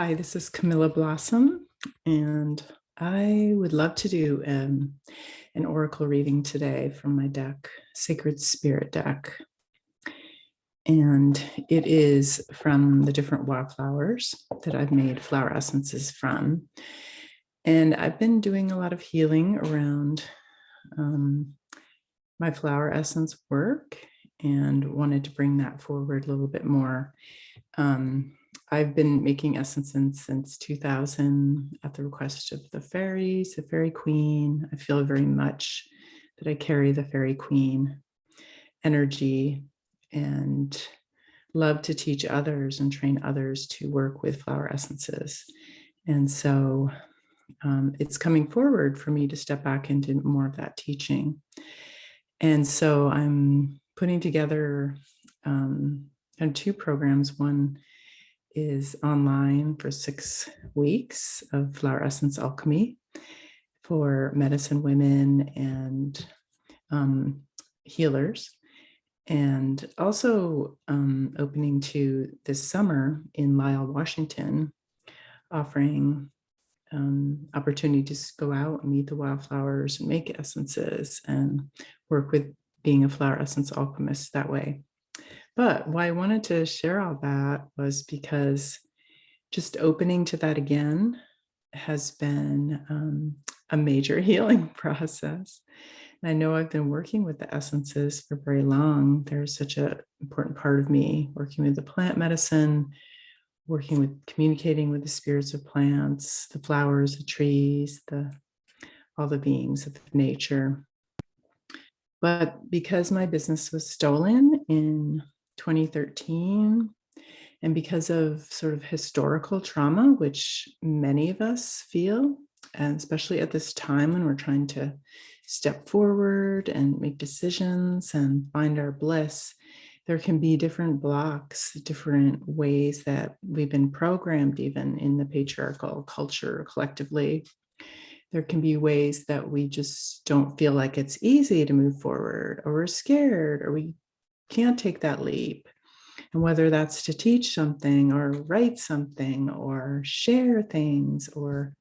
Hi, this is Camilla Blossom, and I would love to do an oracle reading today from my deck, Sacred Spirit deck. And it is from the different wildflowers that I've made flower essences from. And I've been doing a lot of healing around my flower essence work and wanted to bring that forward a little bit more. I've been making essences since 2000 at the request of the fairies, the fairy queen. I feel very much that I carry the fairy queen energy and love to teach others and train others to work with flower essences. And so it's coming forward for me to step back into more of that teaching. And so I'm putting together two programs. One is online for 6 weeks of flower essence alchemy for medicine women and healers, and also opening to this summer in Lyle, Washington, offering opportunities to go out and meet the wildflowers and make essences and work with being a flower essence alchemist that way. But why I wanted to share all that was because just opening to that again has been a major healing process. And I know I've been working with the essences for very long. They're such an important part of me, working with the plant medicine, working with communicating with the spirits of plants, the flowers, the trees, all the beings of nature. But because my business was stolen in 2013, and because of sort of historical trauma, which many of us feel, and especially at this time when we're trying to step forward and make decisions and find our bliss, there can be different blocks, different ways that we've been programmed, even in the patriarchal culture collectively. There can be ways that we just don't feel like it's easy to move forward, or we're scared, or we can't take that leap. And whether that's to teach something or write something or share things or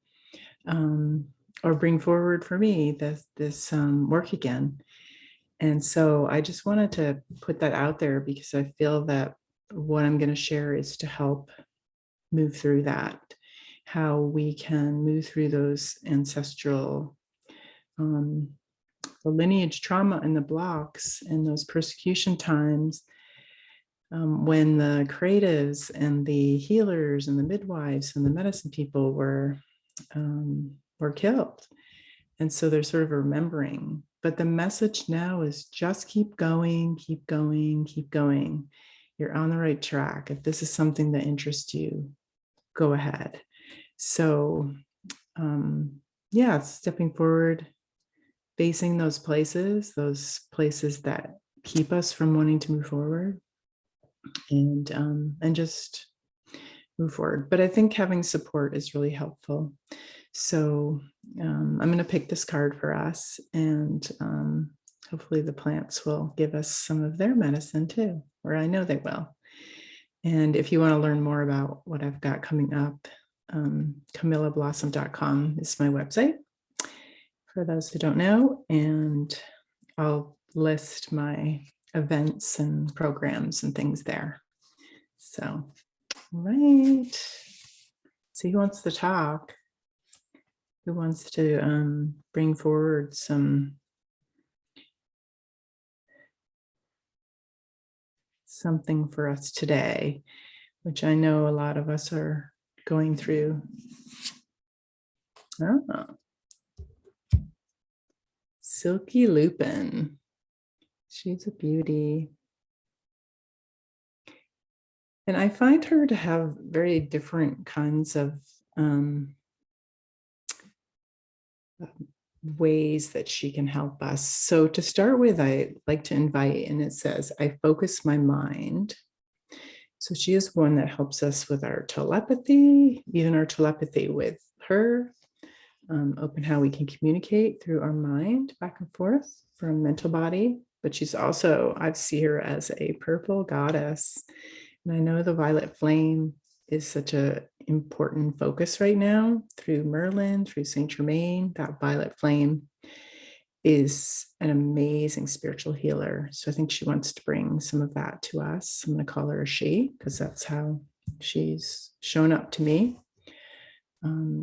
bring forward for me this work again. And so I just wanted to put that out there because I feel that what I'm going to share is to help move through that, how we can move through those ancestral the lineage trauma and the blocks and those persecution times when the creatives and the healers and the midwives and the medicine people were killed. And so they're sort of remembering. But the message now is just keep going, keep going, keep going. You're on the right track. If this is something that interests you, go ahead. So stepping forward, facing those places that keep us from wanting to move forward, and just move forward. But I think having support is really helpful. So I'm going to pick this card for us, and hopefully the plants will give us some of their medicine too, or I know they will. And if you want to learn more about what I've got coming up, CamillaBlossom.com is my website, for those who don't know, and I'll list my events and programs and things there. So, all right. So who wants to talk? Who wants to bring forward something for us today, which I know a lot of us are going through? Oh. Silky Lupine. She's a beauty. And I find her to have very different kinds of ways that she can help us. So to start with, I like to invite, and it says, I focus my mind. So she is one that helps us with our telepathy, even our telepathy with her, open how we can communicate through our mind back and forth from mental body. But she's also, I see her as a purple goddess. And I know the violet flame is such a important focus right now through Merlin, through Saint Germain. That violet flame is an amazing spiritual healer. So I think she wants to bring some of that to us. I'm going to call her a she because that's how she's shown up to me.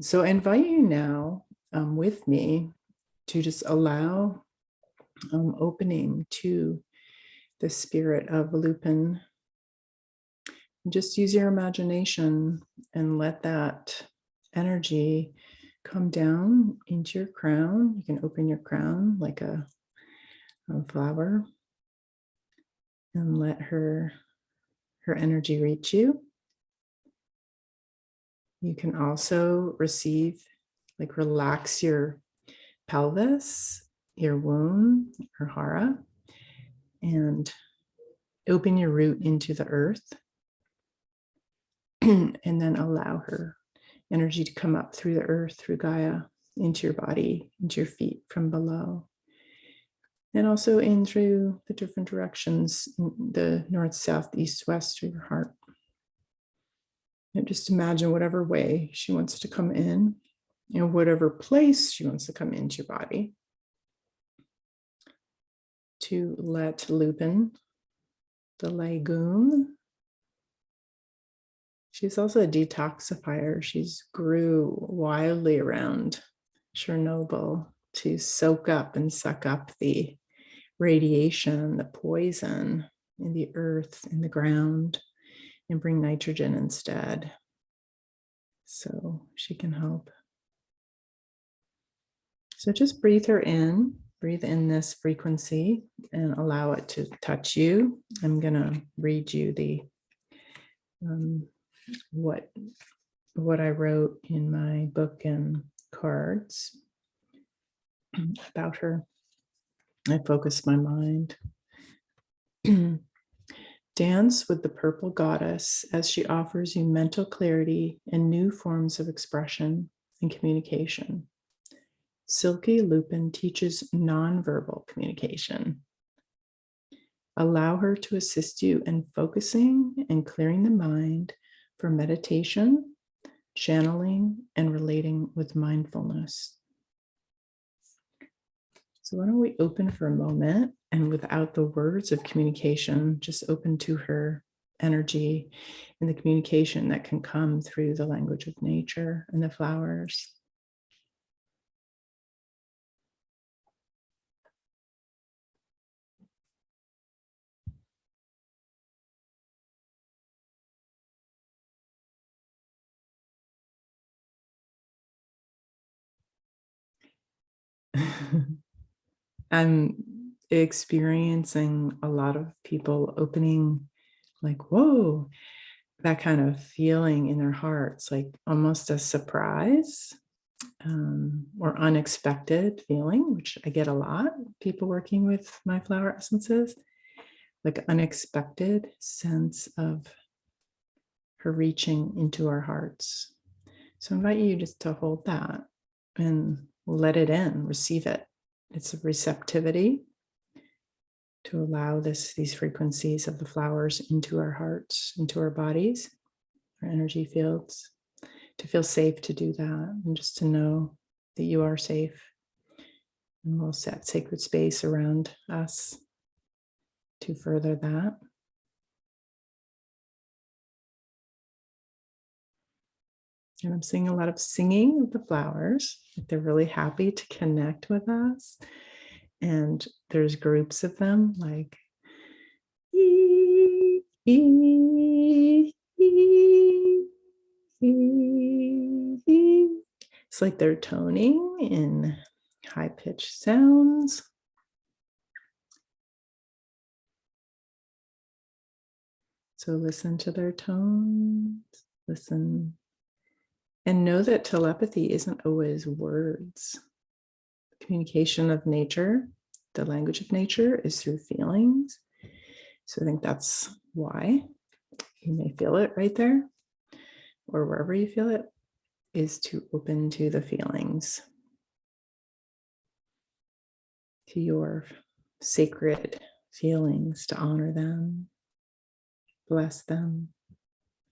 So I invite you now with me to just allow opening to the spirit of Lupin. Just use your imagination and let that energy come down into your crown. You can open your crown like a flower and let her energy reach you. You can also receive, like relax your pelvis, your womb, your hara, and open your root into the earth. And then allow her energy to come up through the earth, through Gaia, into your body, into your feet from below. And also in through the different directions, the north, south, east, west, through your heart. And just imagine whatever way she wants to come in, and whatever place she wants to come into your body. To let Lupin, the legume. She's also a detoxifier. She's grew wildly around Chernobyl to soak up and suck up the radiation, the poison in the earth, in the ground, and bring nitrogen instead. So she can help. So just breathe her in, breathe in this frequency and allow it to touch you. I'm gonna read you the what I wrote in my book and cards about her. I focus my mind. Dance with the purple goddess as she offers you mental clarity and new forms of expression and communication. Silky Lupine teaches nonverbal communication. Allow her to assist you in focusing and clearing the mind for meditation, channeling, and relating with mindfulness. So why don't we open for a moment, and without the words of communication, just open to her energy and the communication that can come through the language of nature and the flowers. I'm experiencing a lot of people opening, like, whoa, that kind of feeling in their hearts, like almost a surprise or unexpected feeling, which I get a lot. People working with my flower essences, like unexpected sense of her reaching into our hearts. So I invite you just to hold that and let it in, receive it. It's a receptivity to allow these frequencies of the flowers into our hearts, into our bodies, our energy fields, to feel safe to do that, and just to know that you are safe. And we'll set sacred space around us to further that. And I'm seeing a lot of singing of the flowers. They're really happy to connect with us. And there's groups of them, like it's like they're toning in high-pitched sounds. So listen to their tones, listen, and know that telepathy isn't always words. Communication of nature, the language of nature, is through feelings. So I think that's why you may feel it right there, or wherever you feel it, is to open to the feelings, to your sacred feelings, to honor them, bless them,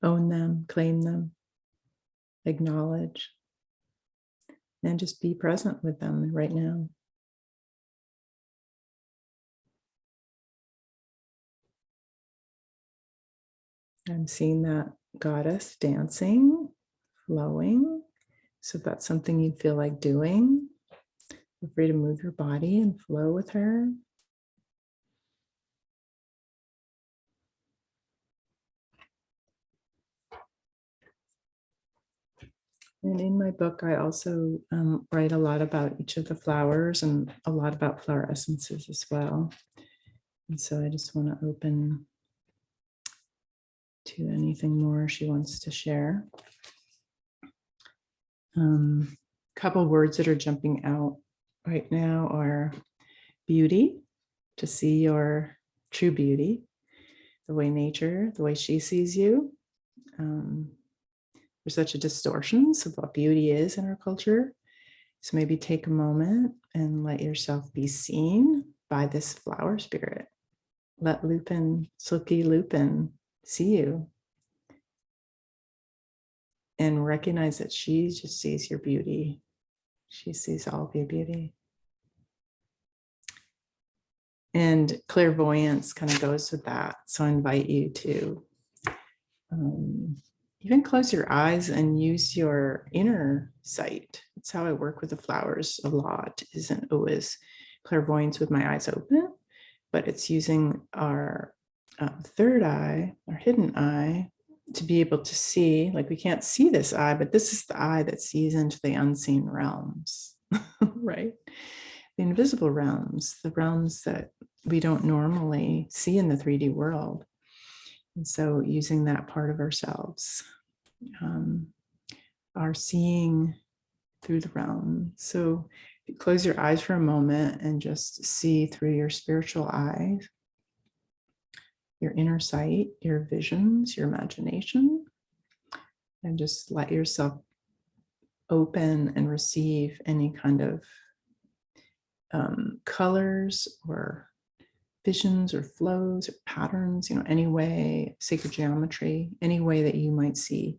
own them, claim them. acknowledge, and just be present with them right now. I'm seeing that goddess dancing, flowing. So if that's something you feel like doing, feel free to move your body and flow with her. And in my book, I also write a lot about each of the flowers and a lot about flower essences as well. And so I just want to open to anything more she wants to share. Couple words that are jumping out right now are beauty, to see your true beauty, the way nature, the way she sees you. There's such a distortions of what beauty is in our culture. So maybe take a moment and let yourself be seen by this flower spirit. Let Lupine, Silky Lupine, see you. And recognize that she just sees your beauty. She sees all of your beauty. And clairvoyance kind of goes with that. So I invite you to even close your eyes and use your inner sight. That's how I work with the flowers a lot. Isn't always clairvoyance with my eyes open, but it's using our third eye, our hidden eye, to be able to see. Like, we can't see this eye, but this is the eye that sees into the unseen realms, right? The invisible realms, the realms that we don't normally see in the 3D world. And so using that part of ourselves, are seeing through the realm. So if you close your eyes for a moment and just see through your spiritual eyes, your inner sight, your visions, your imagination, and just let yourself open and receive any kind of colors or visions or flows or patterns, any way, sacred geometry, any way that you might see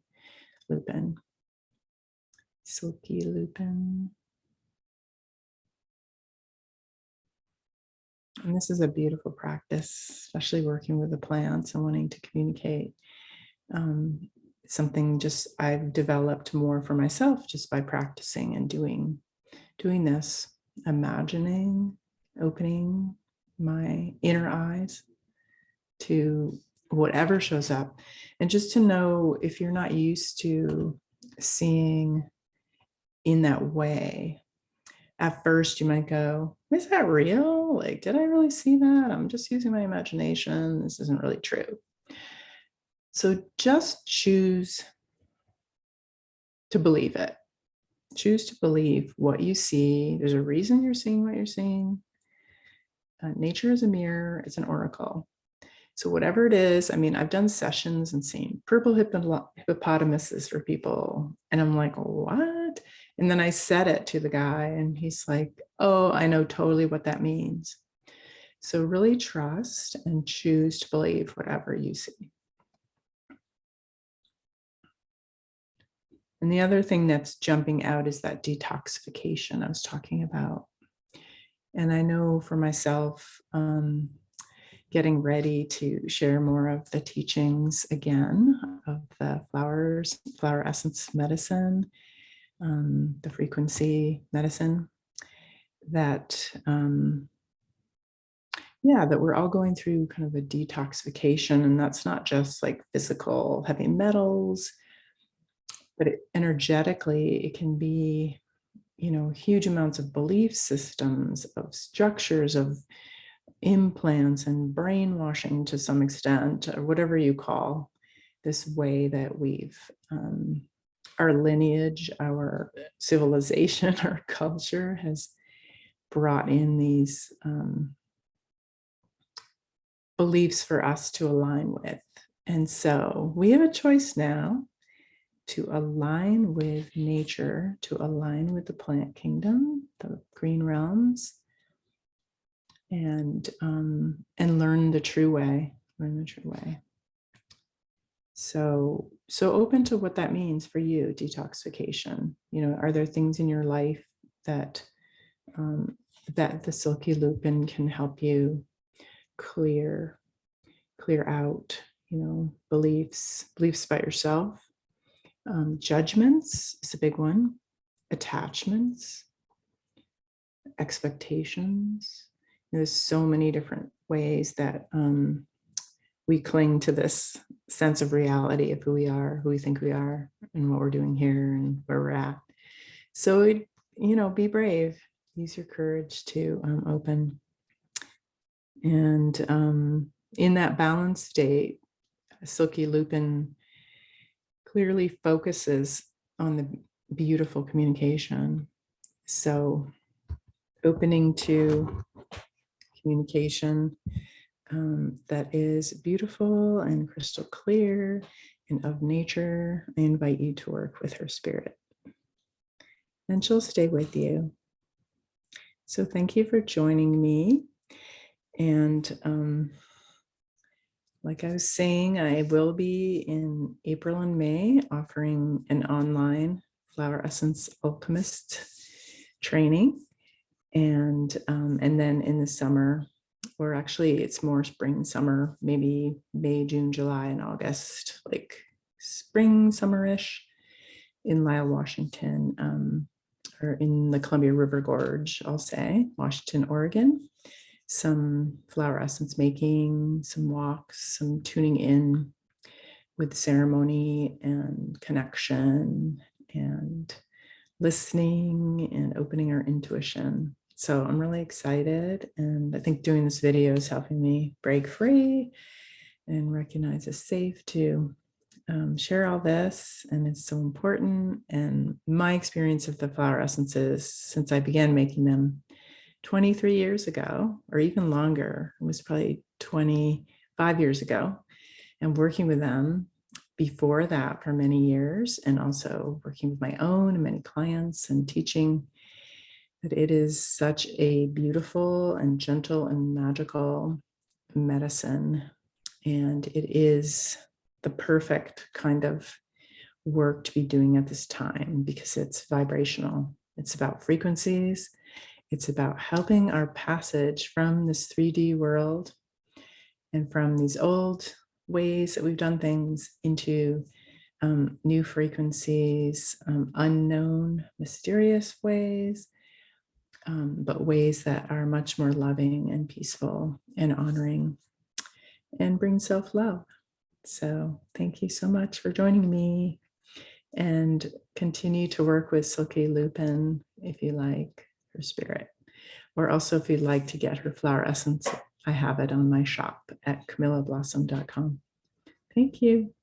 Lupine. Silky Lupine. And this is a beautiful practice, especially working with the plants and wanting to communicate. Something just I've developed more for myself just by practicing and doing this, imagining, opening my inner eyes to whatever shows up. And just to know, if you're not used to seeing in that way, at first you might go, is that real? Like, did I really see that? I'm just using my imagination. This isn't really true. So just choose to believe it. Choose to believe what you see. There's a reason you're seeing what you're seeing. Nature is a mirror. It's an oracle. So whatever it is, I've done sessions and seen purple hippopotamuses for people. And I'm like, what? And then I said it to the guy and he's like, oh, I know totally what that means. So really trust and choose to believe whatever you see. And the other thing that's jumping out is that detoxification I was talking about. And I know for myself, getting ready to share more of the teachings again of the flower essence medicine, the frequency medicine, that that we're all going through kind of a detoxification. And that's not just like physical heavy metals, but energetically, it can be, huge amounts of belief systems, of structures, of implants and brainwashing to some extent, or whatever you call this way that we've, our lineage, our civilization, our culture has brought in these beliefs for us to align with. And so we have a choice now to align with nature, to align with the plant kingdom, the green realms, and learn the true way. So so open to what that means for you, detoxification. Are there things in your life that that the Silky Lupine can help you clear out, beliefs about yourself. Judgments is a big one. Attachments, expectations. There's so many different ways that we cling to this sense of reality of who we are, who we think we are, and what we're doing here and where we're at. So, be brave. Use your courage to open. And in that balanced state, Silky Lupine clearly focuses on the beautiful communication. So opening to communication that is beautiful and crystal clear and of nature, I invite you to work with her spirit. And she'll stay with you. So thank you for joining me. And like I was saying, I will be in April and May offering an online flower essence alchemist training. And then in the summer, or actually it's more spring, summer, maybe May, June, July, and August, like spring, summerish in Lyle, Washington, or in the Columbia River Gorge, I'll say, Washington, Oregon. Some flower essence making, some walks, some tuning in with ceremony and connection and listening and opening our intuition. So I'm really excited. And I think doing this video is helping me break free and recognize it's safe to share all this. And it's so important. And my experience of the flower essences since I began making them 23 years ago, or even longer, it was probably 25 years ago, and working with them before that for many years, and also working with my own and many clients and teaching, that it is such a beautiful and gentle and magical medicine. And it is the perfect kind of work to be doing at this time because it's vibrational. It's about frequencies. It's about helping our passage from this 3D world and from these old ways that we've done things into new frequencies, unknown, mysterious ways, but ways that are much more loving and peaceful and honoring and bring self-love. So thank you so much for joining me, and continue to work with Silky Lupine if you like her spirit. Or also if you'd like to get her flower essence, I have it on my shop at camillablossom.com. Thank you.